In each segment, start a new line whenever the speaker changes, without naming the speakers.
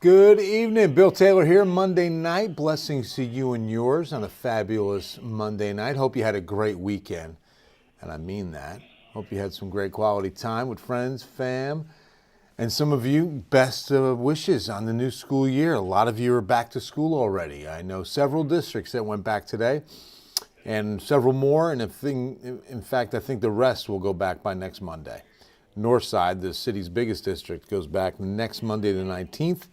Good evening. Bill Taylor here, Monday night. Blessings to you and yours on a fabulous Monday night. Hope you had a great weekend, and I mean that. Hope you had some great quality time with friends, fam, and some of you, best wishes on the new school year. A lot of you are back to school already. I know several districts that went back today, and several more, and in fact, I think the rest will go back by next Monday. Northside, the city's biggest district, goes back next Monday the 19th.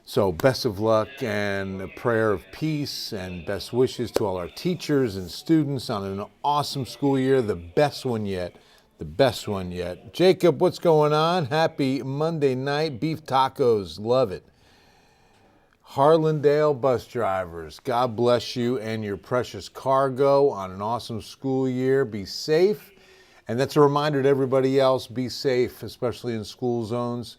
So best of luck and a prayer of peace and best wishes to all our teachers and students on an awesome school year, the best one yet, the best one yet. Jacob, what's going on? Happy Monday night. Beef tacos, love it. Harlandale bus drivers, God bless you and your precious cargo on an awesome school year. Be safe. And that's a reminder to everybody else, be safe, especially in school zones.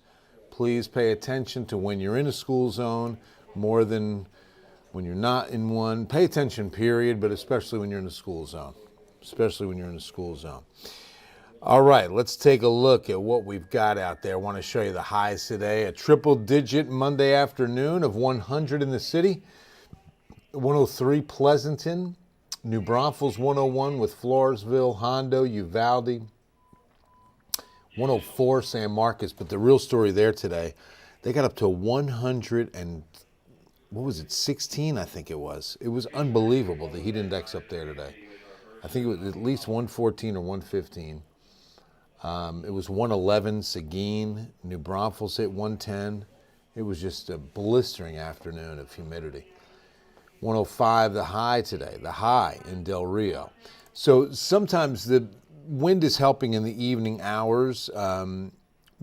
Please pay attention to when you're in a school zone more than when you're not in one. Pay attention, period, but especially when you're in a school zone. Especially when you're in a school zone. All right, let's take a look at what we've got out there. I want to show you the highs today. A triple-digit Monday afternoon of 100 in the city. 103 Pleasanton. New Braunfels 101 with Floresville, Hondo, Uvalde. 104 San Marcos, but the real story there today, they got up to 100 and, 16, I think it was. It was unbelievable, the heat index up there today. I think it was at least 114 or 115. It was 111 Seguin. New Braunfels hit 110. It was just a blistering afternoon of humidity. 105 the high today, the high in Del Rio. So sometimes the wind is helping in the evening hours.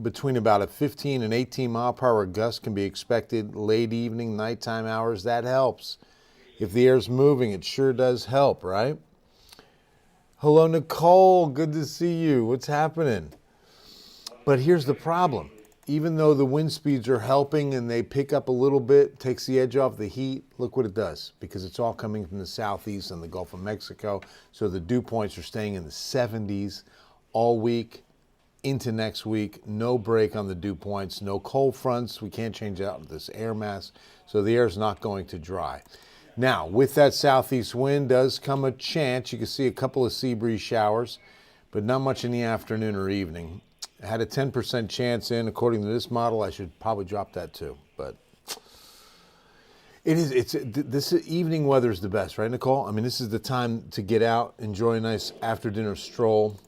Between about a 15 and 18 mile per hour gust can be expected late evening, nighttime hours. That helps. If the air's moving, it sure does help, right? Hello, Nicole. Good to see you. What's happening? But here's the problem. Even though the wind speeds are helping and they pick up a little bit, takes the edge off the heat, look what it does, because it's all coming from the southeast and the Gulf of Mexico. So the dew points are staying in the 70s all week into next week. No break on the dew points, no cold fronts. We can't change out this air mass, so the air is not going to dry. Now, with that southeast wind does come a chance. You can see a couple of sea breeze showers, but not much in the afternoon or evening. I had a 10% chance in. According to this model, I should probably drop that too. But this evening weather is the best, right, Nicole? I mean, this is the time to get out, enjoy a nice after-dinner stroll.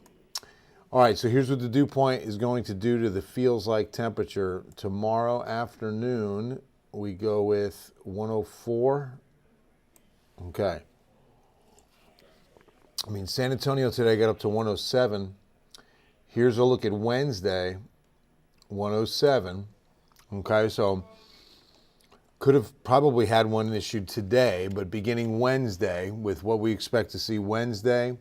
All right, so here's what the dew point is going to do to the feels-like temperature. Tomorrow afternoon, we go with 104. Okay. I mean, San Antonio today got up to 107. Here's a look at Wednesday, 107. Okay, so could have probably had one issued today, but beginning Wednesday with what we expect to see Wednesday,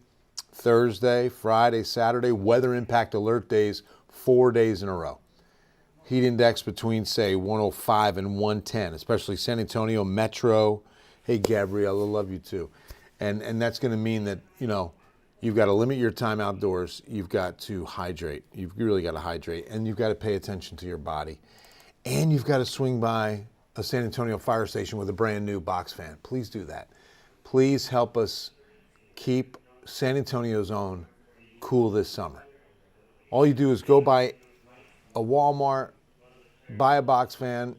Thursday, Friday, Saturday, weather impact alert days, 4 days in a row. Heat index between, say, 105 and 110, especially San Antonio, Metro. Hey, Gabriella, love you too. And that's going to mean that, you've got to limit your time outdoors. You've got to hydrate. You've really got to hydrate. And you've got to pay attention to your body. And you've got to swing by a San Antonio fire station with a brand new box fan. Please do that. Please help us keep San Antonio's own cool this summer. All you do is go by a Walmart, buy a box fan,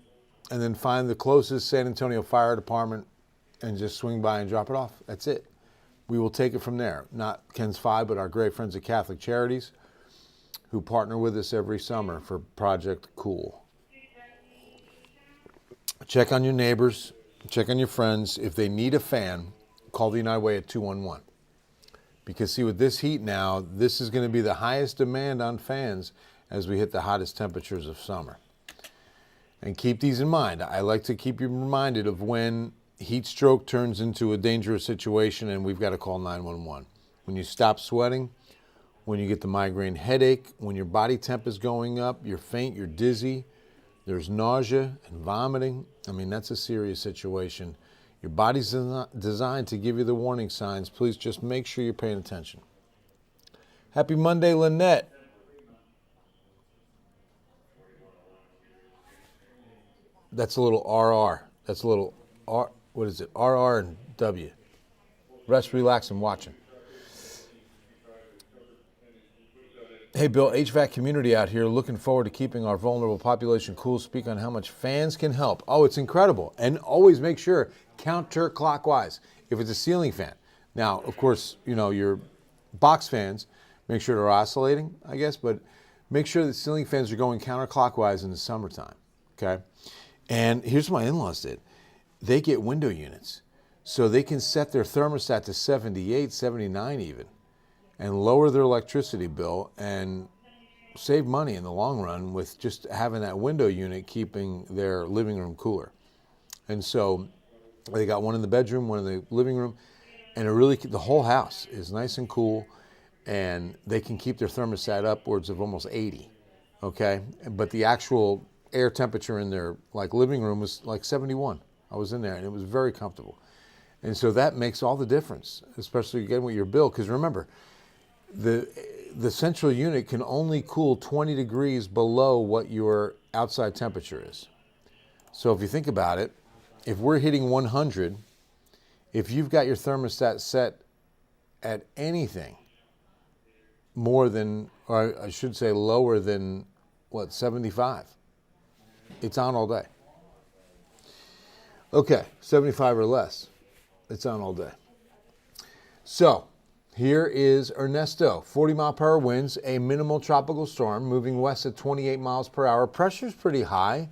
and then find the closest San Antonio fire department and just swing by and drop it off. That's it. We will take it from there. Not Ken's Five, but our great friends at Catholic Charities who partner with us every summer for Project Cool. Check on your neighbors. Check on your friends. If they need a fan, call the United Way at 211. Because see, with this heat now, this is going to be the highest demand on fans as we hit the hottest temperatures of summer. And keep these in mind. I like to keep you reminded of when heat stroke turns into a dangerous situation and we've got to call 911. When you stop sweating, when you get the migraine headache, when your body temp is going up, you're faint, you're dizzy, there's nausea and vomiting. I mean, that's a serious situation. Your body's designed to give you the warning signs. Please just make sure you're paying attention. Happy Monday, Lynette. That's a little RR. That's a little R. What is it? RR and W. Rest, relax, and watching. Hey, Bill, HVAC community out here looking forward to keeping our vulnerable population cool. Speak on how much fans can help. Oh, it's incredible. And always make sure counterclockwise if it's a ceiling fan. Now, of course, your box fans, make sure they're oscillating, I guess, but make sure that ceiling fans are going counterclockwise in the summertime, okay? And here's what my in-laws did. They get window units, so they can set their thermostat to 78, 79 even, and lower their electricity bill and save money in the long run with just having that window unit keeping their living room cooler. And so they got one in the bedroom, one in the living room, and the whole house is nice and cool, and they can keep their thermostat upwards of almost 80, okay? But the actual air temperature in their living room was like 71. I was in there, and it was very comfortable. And so that makes all the difference, especially again with your bill, because remember, the central unit can only cool 20 degrees below what your outside temperature is. So if you think about it, if we're hitting 100, if you've got your thermostat set at anything more than, or I should say lower than, 75, it's on all day. Okay, 75 or less, it's on all day. So, here is Ernesto, 40-mile-per-hour winds, a minimal tropical storm, moving west at 28 miles per hour. Pressure's pretty high,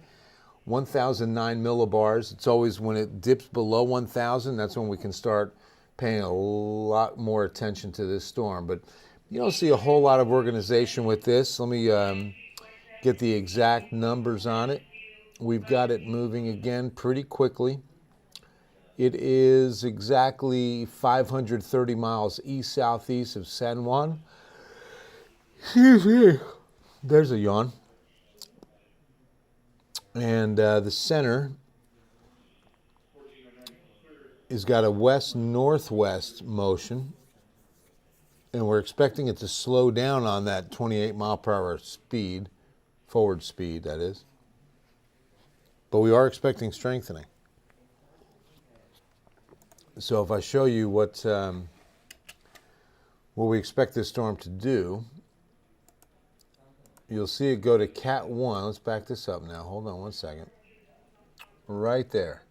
1,009 millibars. It's always when it dips below 1,000, that's when we can start paying a lot more attention to this storm. But you don't see a whole lot of organization with this. Let me get the exact numbers on it. We've got it moving again pretty quickly. It is exactly 530 miles east-southeast of San Juan. Excuse me. There's a yawn. And the center has got a west-northwest motion. And we're expecting it to slow down on that 28 mile per hour speed, forward speed, that is. But we are expecting strengthening. So if I show you what we expect this storm to do, you'll see it go to Cat 1. Let's back this up now. Hold on one second. Right there.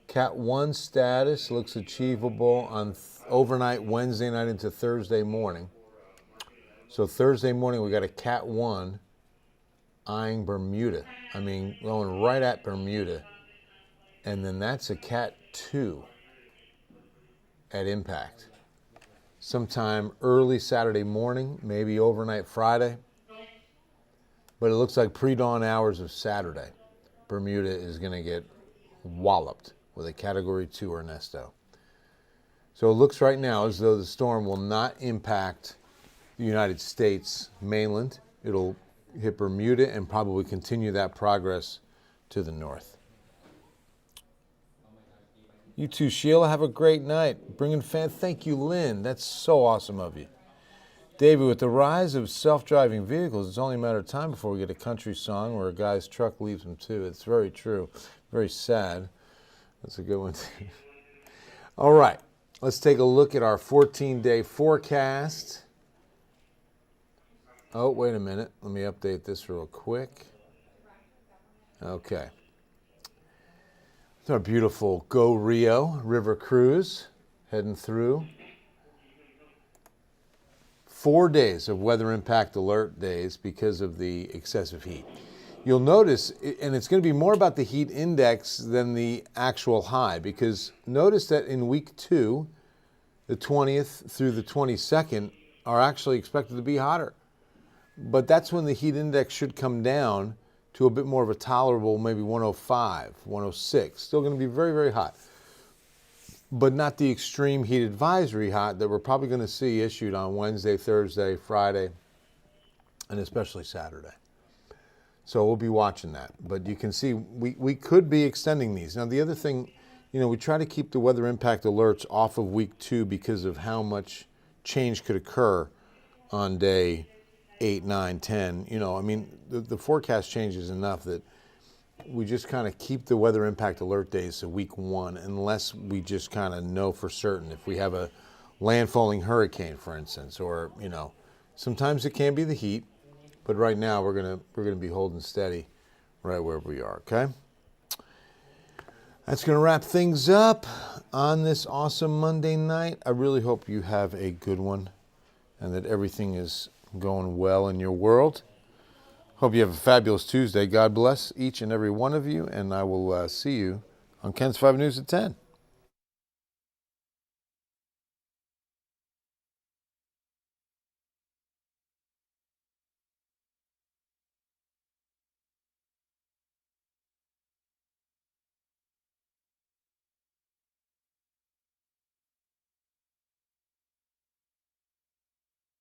Cat 1 status looks achievable on overnight Wednesday night into Thursday morning. So Thursday morning we got a Cat 1 eyeing Bermuda. I mean, going right at Bermuda. And then that's a Cat 2 at impact. Sometime early Saturday morning, maybe overnight Friday. But it looks like pre-dawn hours of Saturday, Bermuda is going to get walloped with a Category 2 Ernesto. So it looks right now as though the storm will not impact the United States mainland. It'll hit Bermuda and probably continue that progress to the north. You too, Sheila. Have a great night. Bringing fan. Thank you, Lynn. That's so awesome of you. David, with the rise of self-driving vehicles, it's only a matter of time before we get a country song where a guy's truck leaves him too. It's very true. Very sad. That's a good one. All right. Let's take a look at our 14-day forecast. Oh, wait a minute. Let me update this real quick. Okay. It's our beautiful Go Rio River Cruise heading through. 4 days of weather impact alert days because of the excessive heat. You'll notice, and it's going to be more about the heat index than the actual high, because notice that in week 2, the 20th through the 22nd are actually expected to be hotter. But that's when the heat index should come down to a bit more of a tolerable, maybe 105, 106. Still going to be very, very hot. But not the extreme heat advisory hot that we're probably going to see issued on Wednesday, Thursday, Friday, and especially Saturday. So we'll be watching that. But you can see we could be extending these. Now, the other thing, we try to keep the weather impact alerts off of week 2 because of how much change could occur on day 8, 9, 10. The forecast changes enough that we just kind of keep the weather impact alert days to week 1, unless we just kind of know for certain. If we have a landfalling hurricane, for instance, or, you know, sometimes it can be the heat, but right now we're gonna be holding steady right where we are, okay? That's going to wrap things up on this awesome Monday night. I really hope you have a good one and that everything is going well in your world. Hope you have a fabulous Tuesday. God bless each and every one of you, and I will see you on Ken's 5 News at 10.